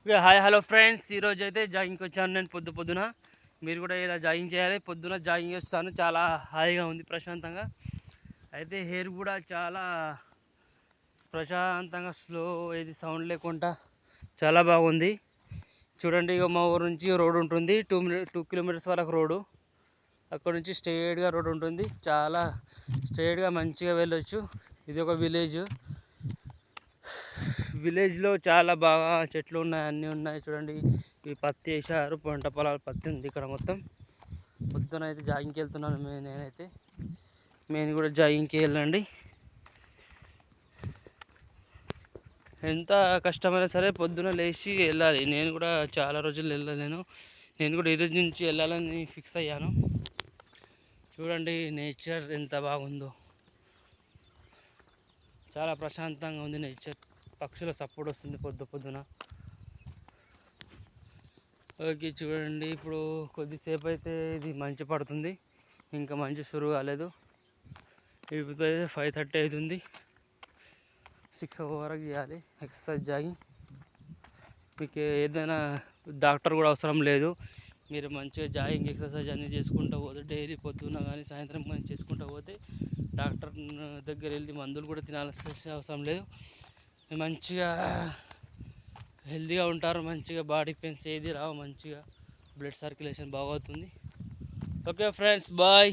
Okay, hi hello friends. ఈరోజు అయితే జాగింగ్కి వచ్చాను నేను పొద్దున. మీరు కూడా ఇలా జాగింగ్ చేయాలి. పొద్దున జాగింగ్ చేస్తాను, చాలా హాయిగా ఉంది, ప్రశాంతంగా. అయితే హెయిర్ కూడా చాలా ప్రశాంతంగా స్లో, ఏది సౌండ్ లేకుండా చాలా బాగుంది. చూడండి, ఇక మా ఊరు నుంచి రోడ్ ఉంటుంది, 2 కిలోమీటర్స్ వరకు రోడ్డు. అక్కడ నుంచి స్ట్రైట్గా రోడ్ ఉంటుంది, చాలా స్ట్రైట్గా మంచిగా వెళ్ళొచ్చు. ఇది ఒక విలేజ్లో చాలా బాగా చెట్లు ఉన్నాయి, అన్నీ ఉన్నాయి. చూడండి, ఈ పత్తి వేసారు, పంట పొలాలు, పత్తి ఉంది ఇక్కడ మొత్తం. పొద్దున అయితే జాగింగ్కి వెళ్తున్నాను నేనైతే. నేను కూడా జాగింగ్కి వెళ్ళండి. ఎంత కష్టమైనా సరే పొద్దున లేచి వెళ్ళాలి. నేను కూడా చాలా రోజులు వెళ్ళలేను, నేను కూడా ఈరోజు నుంచి వెళ్ళాలని ఫిక్స్ అయ్యాను. చూడండి నేచర్ ఎంత బాగుందో, చాలా ప్రశాంతంగా ఉంది నేచర్. పక్షుల సపోర్ట్ వస్తుంది పొద్దున. ఓకే, చూడండి, ఇప్పుడు కొద్దిసేపు అయితే ఇది మంచు పడుతుంది, ఇంకా మంచు సురు కాలేదు. ఇప్పుడు 5:30 అవుతుంది. 6 వరకు చేయాలి ఎక్సర్సైజ్, జాగింగ్. మీకు ఏదైనా డాక్టర్ కూడా అవసరం లేదు. మీరు మంచిగా జాగింగ్, ఎక్సర్సైజ్ అన్నీ చేసుకుంటూ పోతే, డైలీ పొద్దున్న కానీ సాయంత్రం కానీ చేసుకుంటూ పోతే, డాక్టర్ దగ్గర వెళ్ళి మందులు కూడా తినాల్సిన అవసరం లేదు. మంచిగా హెల్తీగా ఉంటారు, మంచిగా బాడీ పెయిన్స్ ఏది రావు, మంచిగా బ్లడ్ సర్క్యులేషన్ బాగా అవుతుంది. Okay friends, bye.